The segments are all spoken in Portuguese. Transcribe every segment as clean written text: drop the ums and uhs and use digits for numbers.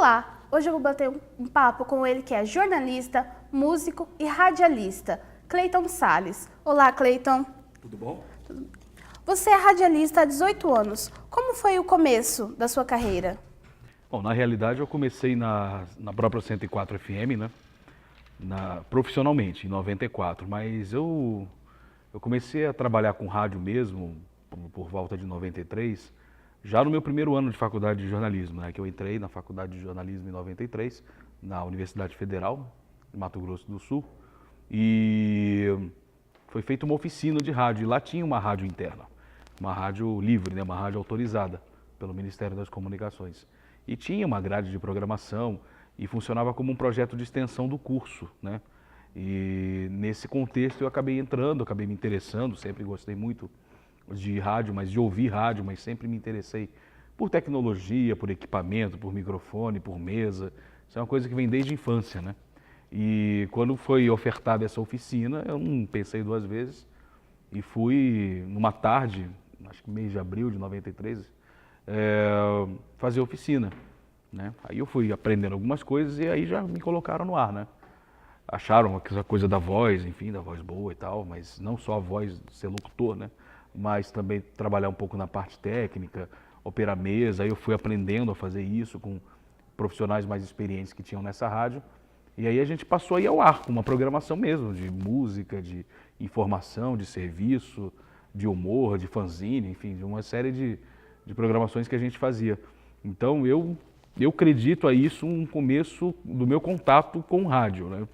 Olá, hoje eu vou bater um papo com ele que é jornalista, músico e radialista, Cleiton Salles. Olá, Cleiton. Tudo bom? Você é radialista há 18 anos. Como foi o começo da sua carreira? Bom, na realidade eu comecei na própria 104 FM, né? Profissionalmente, em 94, mas eu comecei a trabalhar com rádio mesmo por volta de 93, já no meu primeiro ano de faculdade de jornalismo, né? Que eu entrei na faculdade de jornalismo em 93, na Universidade Federal, de Mato Grosso do Sul, e foi feita uma oficina de rádio, e lá tinha uma rádio interna, uma rádio livre, né? Uma rádio autorizada pelo Ministério das Comunicações. E tinha uma grade de programação e funcionava como um projeto de extensão do curso, né? E nesse contexto eu acabei entrando, acabei me interessando, sempre gostei muito de rádio, mas de ouvir rádio, mas sempre me interessei por tecnologia, por equipamento, por microfone, por mesa. Isso é uma coisa que vem desde a infância, né? E quando foi ofertada essa oficina, eu não pensei duas vezes e fui numa tarde, acho que mês de abril de 93, fazer oficina, né? Aí eu fui aprendendo algumas coisas e aí já me colocaram no ar, né? Acharam essa coisa da voz, enfim, da voz boa e tal, mas não só a voz de ser locutor, né? Mas também trabalhar um pouco na parte técnica, operar mesa. Aí eu fui aprendendo a fazer isso com profissionais mais experientes que tinham nessa rádio. E aí a gente passou a ir ao ar com uma programação mesmo, de música, de informação, de serviço, de humor, de fanzine, enfim, de uma série de programações que a gente fazia. Então eu acredito a isso um começo do meu contato com o rádio, né?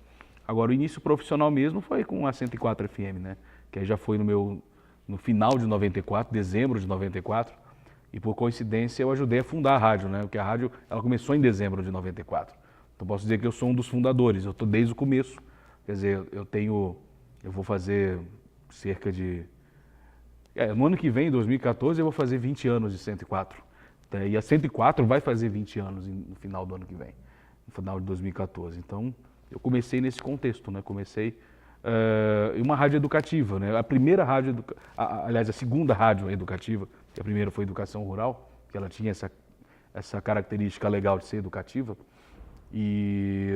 Agora o início profissional mesmo foi com a 104 FM, né? Que aí já foi no final de 94, dezembro de 94, e por coincidência eu ajudei a fundar a rádio, né? Porque a rádio ela começou em dezembro de 94. Então posso dizer que eu sou um dos fundadores, eu estou desde o começo. Quer dizer, eu vou fazer cerca de... no ano que vem, em 2014, eu vou fazer 20 anos de 104. E a 104 vai fazer 20 anos no final do ano que vem, no final de 2014. Então, eu comecei nesse contexto, né? Comecei em uma rádio educativa, né? A primeira rádio, aliás, a segunda rádio educativa, que a primeira foi Educação Rural, que ela tinha essa característica legal de ser educativa. E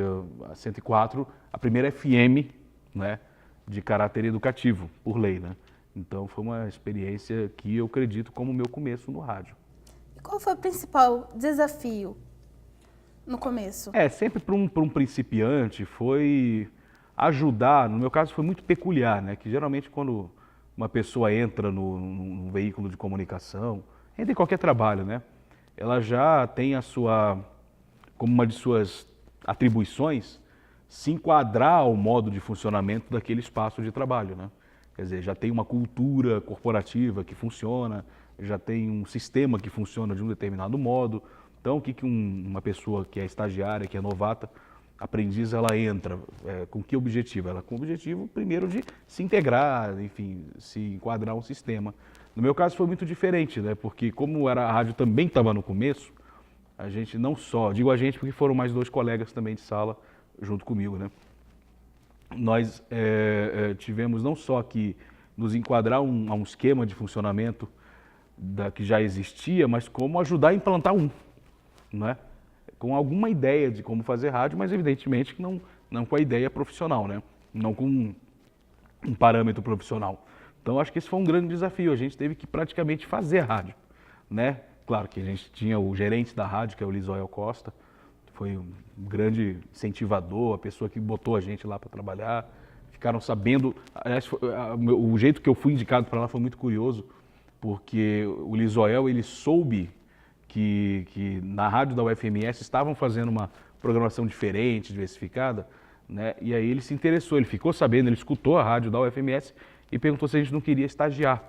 a 104, a primeira FM, né? De caráter educativo, por lei, né? Então, foi uma experiência que eu acredito como meu começo no rádio. E qual foi o principal desafio no começo? Sempre para um principiante foi ajudar, no meu caso foi muito peculiar, né? Que geralmente quando uma pessoa entra num veículo de comunicação, entra em qualquer trabalho, né? Ela já tem como uma de suas atribuições, se enquadrar ao modo de funcionamento daquele espaço de trabalho, né? Quer dizer, já tem uma cultura corporativa que funciona, já tem um sistema que funciona de um determinado modo. Então, o que uma pessoa que é estagiária, que é novata, aprendiz, ela entra? Com que objetivo? Ela com o objetivo, primeiro, de se integrar, enfim, se enquadrar a um sistema. No meu caso foi muito diferente, né? Porque como a rádio também estava no começo, a gente não só, digo a gente porque foram mais dois colegas também de sala junto comigo, né? Nós tivemos não só que nos enquadrar a um esquema de funcionamento que já existia, mas como ajudar a implantar né? Com alguma ideia de como fazer rádio, mas evidentemente que não com a ideia profissional, né? Não com um parâmetro profissional. Então acho que esse foi um grande desafio, a gente teve que praticamente fazer rádio, né? Claro que a gente tinha o gerente da rádio, que é o Lisoel Costa, foi um grande incentivador, a pessoa que botou a gente lá para trabalhar, ficaram sabendo, aliás, o jeito que eu fui indicado para lá foi muito curioso, porque o Lisoel, ele soube que na rádio da UFMS estavam fazendo uma programação diferente, diversificada, né? E aí ele se interessou, ele ficou sabendo, ele escutou a rádio da UFMS e perguntou se a gente não queria estagiar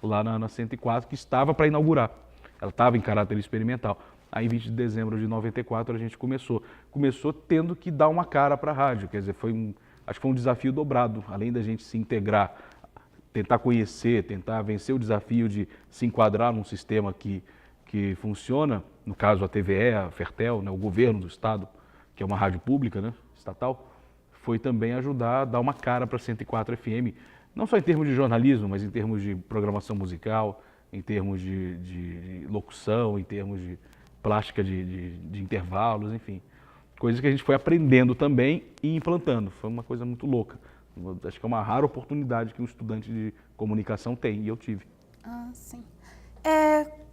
lá na 104, que estava para inaugurar. Ela estava em caráter experimental. Aí, em 20 de dezembro de 94, a gente começou tendo que dar uma cara para a rádio, quer dizer, acho que foi um desafio dobrado, além da gente se integrar, tentar conhecer, tentar vencer o desafio de se enquadrar num sistema que funciona, no caso a TVE, a Fertel, né, o governo do estado, que é uma rádio pública, né, estatal, foi também ajudar a dar uma cara para a 104 FM, não só em termos de jornalismo, mas em termos de programação musical, em termos de locução, em termos plástica de intervalos, enfim. Coisas que a gente foi aprendendo também e implantando. Foi uma coisa muito louca. Acho que é uma rara oportunidade que um estudante de comunicação tem, e eu tive. Ah, sim.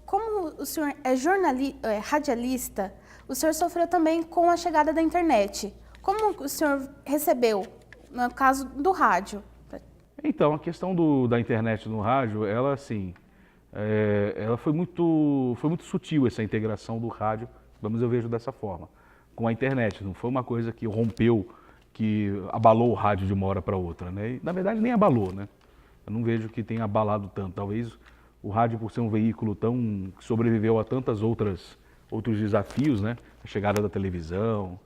Como o senhor é radialista, o senhor sofreu também com a chegada da internet. Como o senhor recebeu, no caso do rádio? Então, a questão da internet no rádio, ela assim, ela foi muito sutil, essa integração do rádio, pelo menos eu vejo dessa forma, com a internet. Não foi uma coisa que rompeu, que abalou o rádio de uma hora para outra, né? E, na verdade, nem abalou, né? Eu não vejo que tenha abalado tanto. Talvez o rádio, por ser um veículo que sobreviveu a outros desafios, né? A chegada da televisão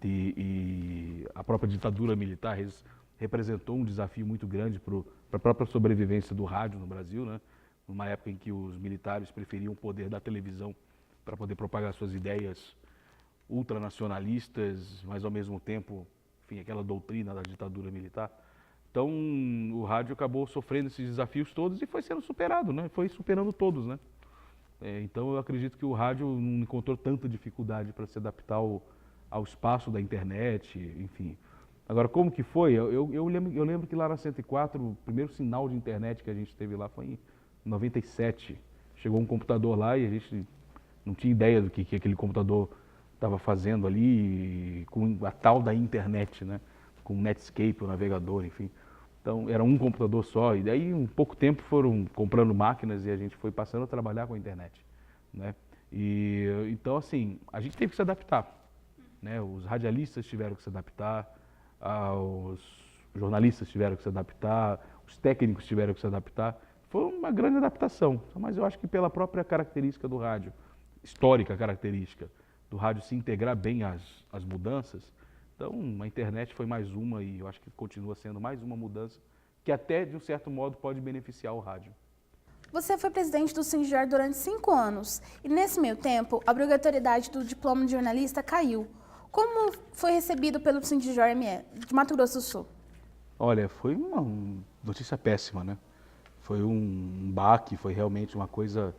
e a própria ditadura militar representou um desafio muito grande para a própria sobrevivência do rádio no Brasil, né? Numa época em que os militares preferiam o poder da televisão para poder propagar suas ideias ultranacionalistas, mas ao mesmo tempo, enfim, aquela doutrina da ditadura militar. Então, o rádio acabou sofrendo esses desafios todos e foi sendo superado, né? Foi superando todos, né? Então, eu acredito que o rádio não encontrou tanta dificuldade para se adaptar ao espaço da internet, enfim. Agora, como que foi? Eu lembro que lá na 104, o primeiro sinal de internet que a gente teve lá foi em 97. Chegou um computador lá e a gente não tinha ideia do que aquele computador estava fazendo ali, com a tal da internet, né? Com o Netscape, o navegador, enfim. Então, era um computador só. E daí, em pouco tempo, foram comprando máquinas e a gente foi passando a trabalhar com a internet, né? Então, assim, a gente teve que se adaptar, né? Os radialistas tiveram que se adaptar, os jornalistas tiveram que se adaptar, os técnicos tiveram que se adaptar. Foi uma grande adaptação, mas eu acho que pela própria característica do rádio, histórica característica do rádio se integrar bem às mudanças, então a internet foi mais uma e eu acho que continua sendo mais uma mudança que até, de um certo modo, pode beneficiar o rádio. Você foi presidente do Sindjor durante 5 anos e, nesse meio tempo, a obrigatoriedade do diploma de jornalista caiu. Como foi recebido pelo Sindjor ME de Mato Grosso do Sul? Olha, foi uma notícia péssima, né? Foi um baque, foi realmente uma coisa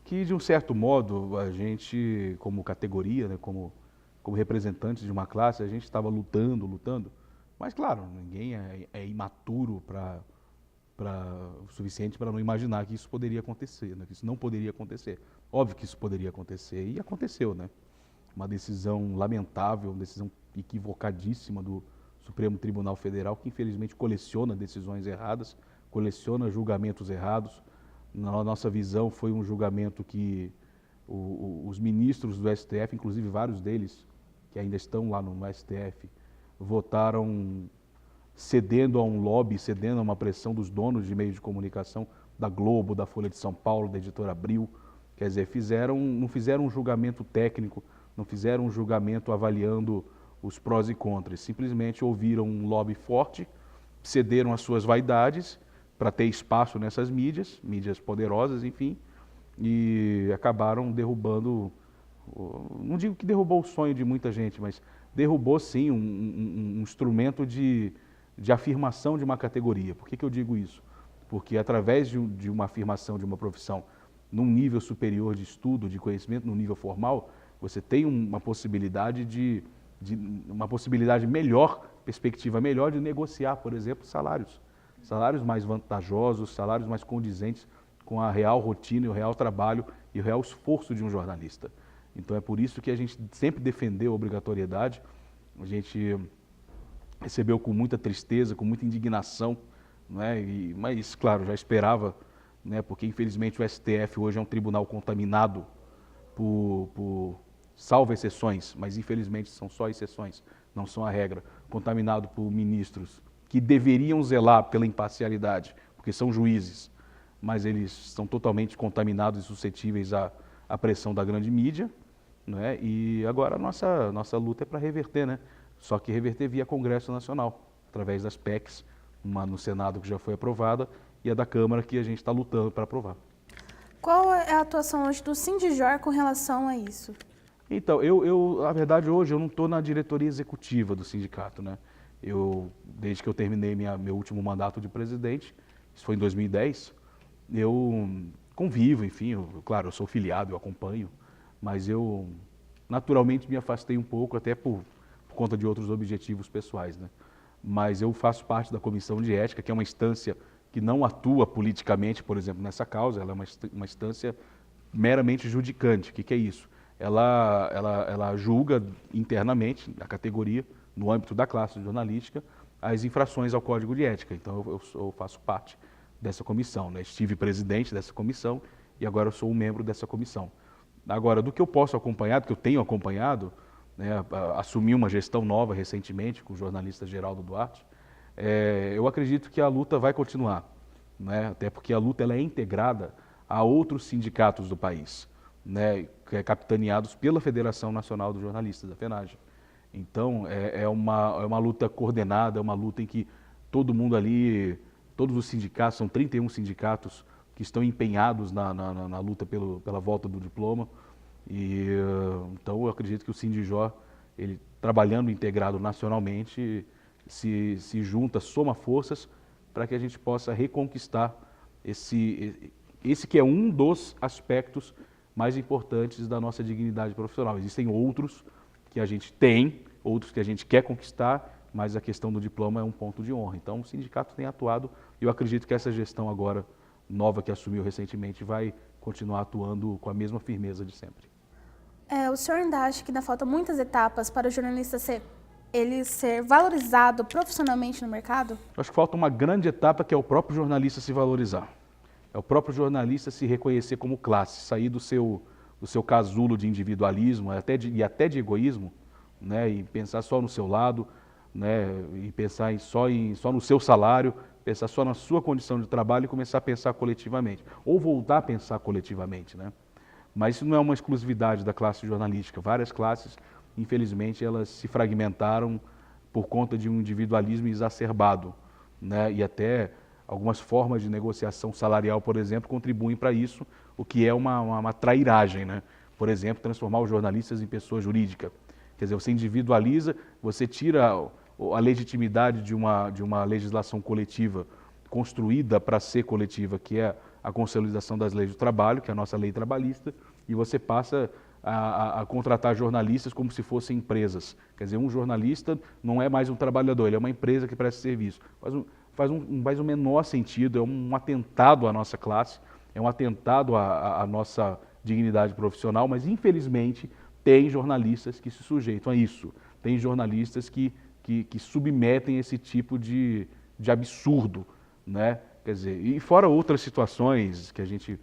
que, de um certo modo, a gente, como categoria, né, como representante de uma classe, a gente estava lutando. Mas, claro, ninguém é imaturo o suficiente para não imaginar que isso poderia acontecer, né, que isso não poderia acontecer. Óbvio que isso poderia acontecer e aconteceu, né? Uma decisão lamentável, uma decisão equivocadíssima do Supremo Tribunal Federal, que infelizmente coleciona decisões erradas, coleciona julgamentos errados. Na nossa visão, foi um julgamento que os ministros do STF, inclusive vários deles, que ainda estão lá no STF, votaram cedendo a um lobby, cedendo a uma pressão dos donos de meios de comunicação, da Globo, da Folha de São Paulo, da Editora Abril. Quer dizer, não fizeram um julgamento técnico, não fizeram um julgamento avaliando os prós e contras, simplesmente ouviram um lobby forte, cederam às suas vaidades para ter espaço nessas mídias poderosas, enfim, e acabaram derrubando, não digo que derrubou o sonho de muita gente, mas derrubou sim um instrumento de afirmação de uma categoria. Por que eu digo isso? Porque através de uma afirmação de uma profissão num nível superior de estudo, de conhecimento, num nível formal, você tem uma possibilidade uma possibilidade melhor, perspectiva melhor de negociar, por exemplo, salários mais vantajosos, salários mais condizentes com a real rotina e o real trabalho e o real esforço de um jornalista. Então é por isso que a gente sempre defendeu a obrigatoriedade, a gente recebeu com muita tristeza, com muita indignação, né? Mas claro, já esperava, né? Porque infelizmente o STF hoje é um tribunal contaminado salvo exceções, mas infelizmente são só exceções, não são a regra, contaminado por ministros que deveriam zelar pela imparcialidade, porque são juízes, mas eles são totalmente contaminados e suscetíveis à pressão da grande mídia, né? E agora a nossa luta é para reverter, né? Só que reverter via Congresso Nacional, através das PECs, uma no Senado que já foi aprovada e a da Câmara que a gente está lutando para aprovar. Qual é a atuação hoje do Sindjor com relação a isso? Então, na verdade, hoje eu não estou na diretoria executiva do sindicato, né? Desde que eu terminei meu último mandato de presidente, isso foi em 2010, eu convivo, enfim, claro, eu sou filiado, eu acompanho, mas eu naturalmente me afastei um pouco, até por conta de outros objetivos pessoais, né? Mas eu faço parte da comissão de ética, que é uma instância que não atua politicamente, por exemplo, nessa causa, ela é uma instância meramente judicante. O que é isso? Ela julga internamente, a categoria, no âmbito da classe jornalística, as infrações ao Código de Ética. Então eu faço parte dessa comissão, né? Estive presidente dessa comissão e agora eu sou um membro dessa comissão. Agora, do que eu posso acompanhar, do que eu tenho acompanhado, né, assumi uma gestão nova recentemente com o jornalista Geraldo Duarte, eu acredito que a luta vai continuar, né, até porque a luta ela é integrada a outros sindicatos do país, né, capitaneados pela Federação Nacional dos Jornalistas, a FENAGE. Então, é uma luta coordenada, é uma luta em que todo mundo ali, todos os sindicatos, são 31 sindicatos que estão empenhados na luta pela volta do diploma. Então, eu acredito que o Sindijó, ele trabalhando integrado nacionalmente, se junta, soma forças para que a gente possa reconquistar esse que é um dos aspectos mais importantes da nossa dignidade profissional. Existem outros que a gente tem, outros que a gente quer conquistar, mas a questão do diploma é um ponto de honra. Então, o sindicato tem atuado e eu acredito que essa gestão agora, nova que assumiu recentemente, vai continuar atuando com a mesma firmeza de sempre. O senhor ainda acha que ainda faltam muitas etapas para o jornalista ser valorizado profissionalmente no mercado? Eu acho que falta uma grande etapa que é o próprio jornalista se valorizar. É o próprio jornalista se reconhecer como classe, sair do seu casulo de individualismo e até de egoísmo, né, e pensar só no seu lado, né, e pensar só no seu salário, pensar só na sua condição de trabalho e começar a pensar coletivamente, ou voltar a pensar coletivamente, né? Mas isso não é uma exclusividade da classe jornalística. Várias classes, infelizmente, elas se fragmentaram por conta de um individualismo exacerbado, né, e até algumas formas de negociação salarial, por exemplo, contribuem para isso, o que é uma trairagem, né? Por exemplo, transformar os jornalistas em pessoa jurídica. Quer dizer, você individualiza, você tira a legitimidade de uma legislação coletiva construída para ser coletiva, que é a consolidação das leis do trabalho, que é a nossa lei trabalhista, e você passa a contratar jornalistas como se fossem empresas. Quer dizer, um jornalista não é mais um trabalhador, ele é uma empresa que presta serviço. Faz o menor sentido, é um atentado à nossa classe, é um atentado à nossa dignidade profissional, mas infelizmente tem jornalistas que se sujeitam a isso, tem jornalistas que submetem esse tipo de absurdo, né? Quer dizer, e fora outras situações que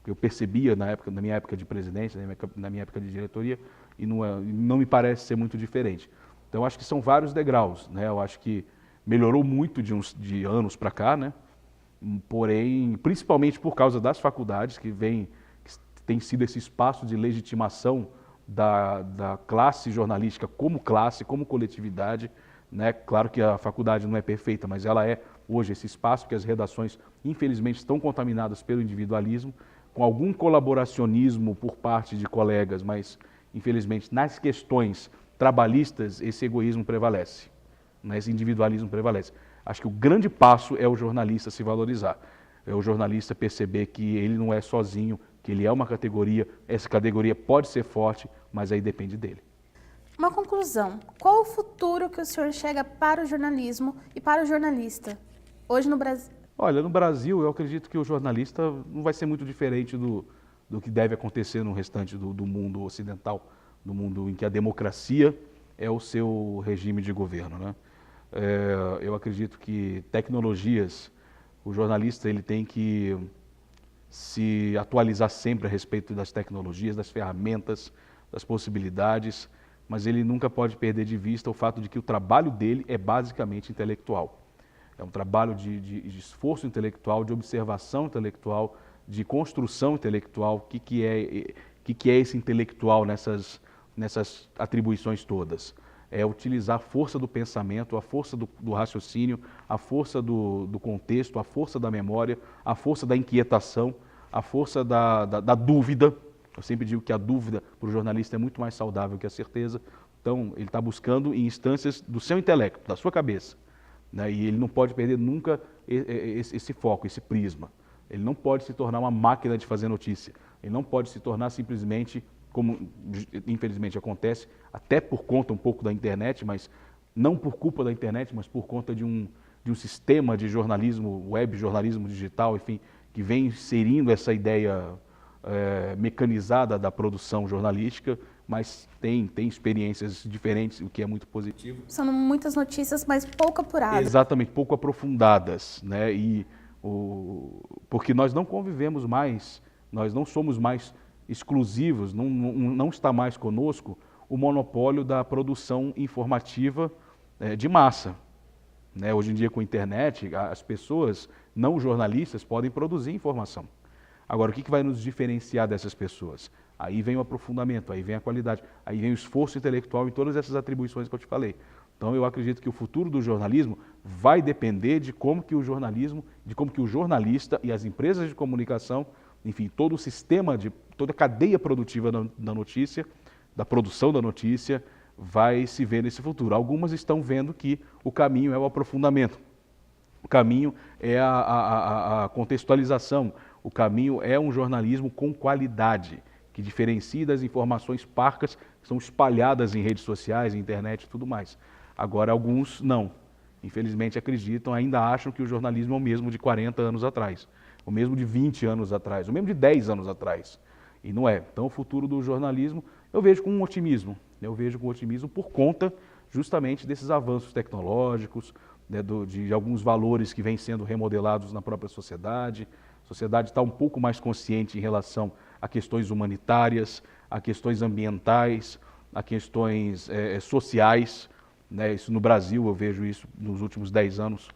eu percebia na minha época de presidente, na minha época de diretoria, e não me parece ser muito diferente. Então, acho que são vários degraus, né? Eu acho que melhorou muito de anos para cá, né? Porém, principalmente por causa das faculdades, que tem sido esse espaço de legitimação da classe jornalística como classe, como coletividade, né? Claro que a faculdade não é perfeita, mas ela é hoje esse espaço que as redações, infelizmente, estão contaminadas pelo individualismo, com algum colaboracionismo por parte de colegas, mas, infelizmente, nas questões trabalhistas, esse egoísmo prevalece, né? Esse individualismo prevalece. Acho que o grande passo é o jornalista se valorizar, é o jornalista perceber que ele não é sozinho, que ele é uma categoria, essa categoria pode ser forte, mas aí depende dele. Uma conclusão. Qual o futuro que o senhor enxerga para o jornalismo e para o jornalista hoje no Brasil? Olha, no Brasil eu acredito que o jornalista não vai ser muito diferente do que deve acontecer no restante do mundo ocidental, do mundo em que a democracia é o seu regime de governo, né? Eu acredito que tecnologias, o jornalista ele tem que se atualizar sempre a respeito das tecnologias, das ferramentas, das possibilidades, mas ele nunca pode perder de vista o fato de que o trabalho dele é basicamente intelectual. É um trabalho de esforço intelectual, de observação intelectual, de construção intelectual. O que é esse intelectual nessas atribuições todas? É utilizar a força do pensamento, a força do raciocínio, a força do contexto, a força da memória, a força da inquietação, a força da dúvida. Eu sempre digo que a dúvida para o jornalista é muito mais saudável que a certeza. Então, ele está buscando em instâncias do seu intelecto, da sua cabeça, né? E ele não pode perder nunca esse foco, esse prisma. Ele não pode se tornar uma máquina de fazer notícia. Ele não pode se tornar simplesmente como infelizmente acontece, até por conta um pouco da internet, mas não por culpa da internet, mas por conta de um sistema de jornalismo, web jornalismo digital, enfim, que vem inserindo essa ideia mecanizada da produção jornalística, mas tem experiências diferentes, o que é muito positivo. São muitas notícias, mas pouco apuradas. Exatamente, pouco aprofundadas, né? Porque nós não convivemos mais, nós não somos mais exclusivos, não está mais conosco o monopólio da produção informativa de massa. Né? Hoje em dia, com a internet, as pessoas não jornalistas podem produzir informação. Agora, o que vai nos diferenciar dessas pessoas? Aí vem o aprofundamento, aí vem a qualidade, aí vem o esforço intelectual e todas essas atribuições que eu te falei. Então, eu acredito que o futuro do jornalismo vai depender de como que o jornalismo, de como que o jornalista e as empresas de comunicação, enfim, todo o sistema, toda a cadeia produtiva da notícia, da produção da notícia, vai se ver nesse futuro. Algumas estão vendo que o caminho é o aprofundamento, o caminho é a contextualização, o caminho é um jornalismo com qualidade, que diferencie das informações parcas que são espalhadas em redes sociais, internet e tudo mais. Agora, alguns não. Infelizmente acreditam, ainda acham que o jornalismo é o mesmo de 40 anos atrás, o mesmo de 20 anos atrás, o mesmo de 10 anos atrás. E não é. Então, o futuro do jornalismo eu vejo com um otimismo. Eu vejo com otimismo por conta justamente desses avanços tecnológicos, né, de alguns valores que vêm sendo remodelados na própria sociedade. A sociedade está um pouco mais consciente em relação a questões humanitárias, a questões ambientais, a questões sociais. Né? Isso no Brasil, eu vejo isso nos últimos 10 anos,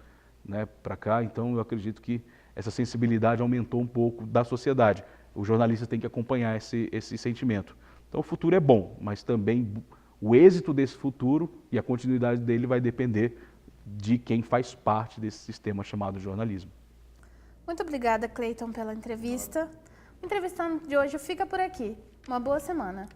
né, para cá. Então, eu acredito que essa sensibilidade aumentou um pouco da sociedade. O jornalista tem que acompanhar esse sentimento. Então, o futuro é bom, mas também o êxito desse futuro e a continuidade dele vai depender de quem faz parte desse sistema chamado jornalismo. Muito obrigada, Cleiton, pela entrevista. O Entrevistando de hoje fica por aqui. Uma boa semana.